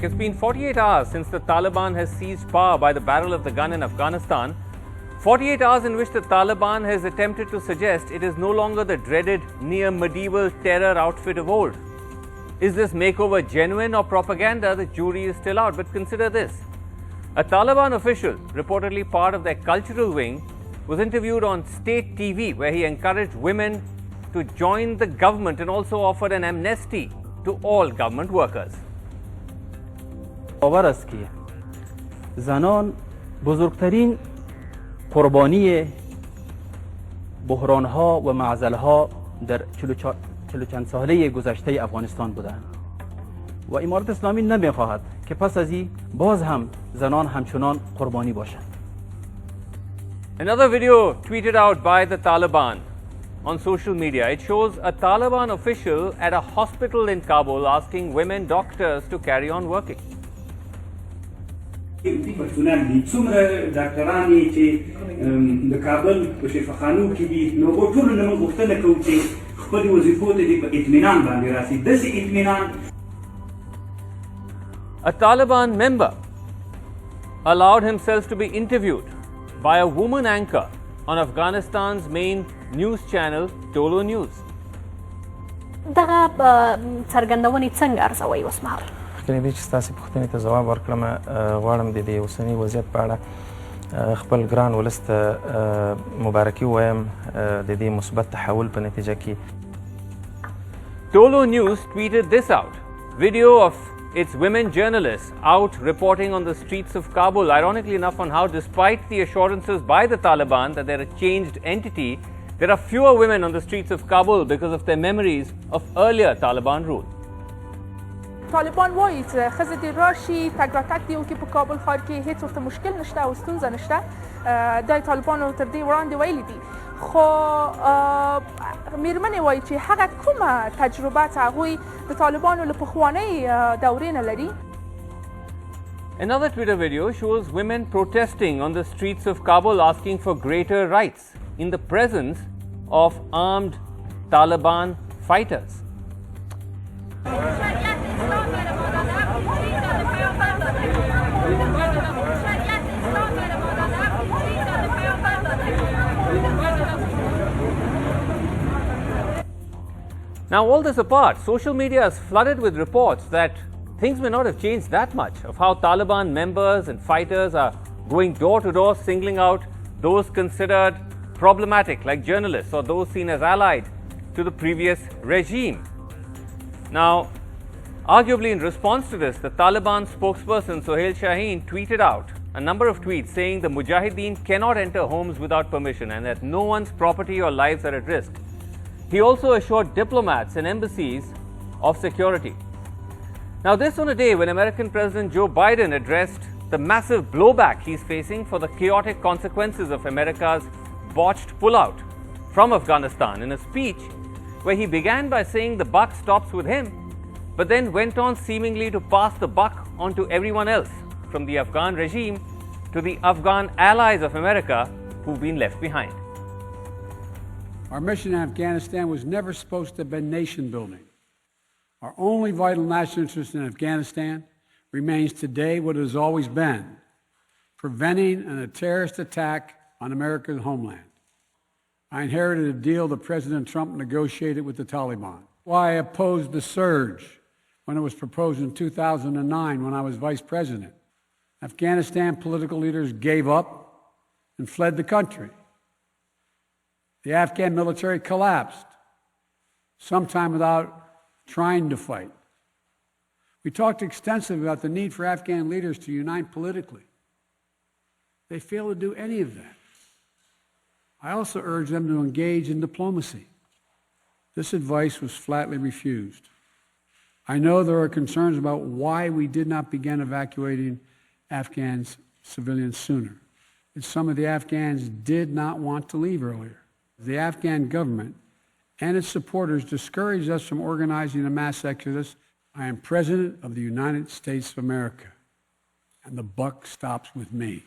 It's been 48 hours since the Taliban has seized power by the barrel of the gun in Afghanistan. 48 hours in which the Taliban has attempted to suggest it is no longer the dreaded near-medieval terror outfit of old. Is this makeover genuine or propaganda? The jury is still out. But consider this. A Taliban official, reportedly part of their cultural wing, was interviewed on state TV where he encouraged women to join the government and also offered an amnesty to all government workers. باور است که زنان بزرگترین قربانی بحران‌ها و معضل‌ها در 40 چند ساله گذشته افغانستان بودند و امارت اسلامی نمی‌خواهد که پس از این باز هم زنان همچنان قربانی باشند. Another video tweeted out by the Taliban on social media. It shows a Taliban official at a hospital in Kabul asking women doctors to carry on working. پښتونان دي څومره ډاکټرانې چې د کابل په شفاخانو کې دي نو ټول نه موږ غوښتنه کوو چې خپل وظیفو ته دې په اطمینان باندې راسي داسې اطمینان. A Taliban member allowed himself to be interviewed by a woman anchor on Afghanistan's main news channel, Tolo News. دغه څرګندونې څنګه ارزوي اوس مهال؟ کنه دې چې تاسو پوښتنې ته ځواب ورکړم غواړم د دې اوسني وضعیت په اړه خپل ګران ولس ته مبارکي وایم د دې مثبت تحول په نتیجه کې. Tolo News tweeted this out. Video of its women journalists out reporting on the streets of Kabul. Ironically enough, on how despite the assurances by the Taliban that they're a changed entity, there are fewer women on the streets of Kabul because of their memories of earlier Taliban rule. طالبان وایي چې ښځې دې راشي تګ راتګ دې وکړي په کابل ښار کې هېڅ ورته مشکل نشته او ستونزه نشته. دا یې طالبانو تر دې وړاندې ویلي دي. خو میرمنې وایي چې هغه کومه تجربه چې هغوی د طالبانو له پخوانۍ دورې نه لري. Another Twitter video shows women protesting on the streets of Kabul asking for greater rights in the presence of armed Taliban fighters. Now, all this apart, social media is flooded with reports that things may not have changed that much, of how Taliban members and fighters are going door to door, singling out those considered problematic, like journalists or those seen as allied to the previous regime. Now, arguably in response to this, the Taliban spokesperson Sohail Shaheen tweeted out a number of tweets saying the Mujahideen cannot enter homes without permission and that no one's property or lives are at risk. He also assured diplomats and embassies of security. Now, this on a day when American President Joe Biden addressed the massive blowback he's facing for the chaotic consequences of America's botched pullout from Afghanistan in a speech where he began by saying the buck stops with him, but then went on seemingly to pass the buck on to everyone else, from the Afghan regime to the Afghan allies of America who've been left behind. Our mission in Afghanistan was never supposed to have been nation building. Our only vital national interest in Afghanistan remains today what it has always been: preventing a terrorist attack on America's homeland. I inherited a deal that President Trump negotiated with the Taliban. Why I opposed the surge when it was proposed in 2009 when I was vice president. Afghanistan political leaders gave up and fled the country. The Afghan military collapsed, sometime without trying to fight. We talked extensively about the need for Afghan leaders to unite politically. They failed to do any of that. I also urged them to engage in diplomacy. This advice was flatly refused. I know there are concerns about why we did not begin evacuating Afghan civilians sooner. And some of the Afghans did not want to leave earlier. The Afghan government and its supporters discouraged us from organizing a mass exodus. I am President of the United States of America, and the buck stops with me.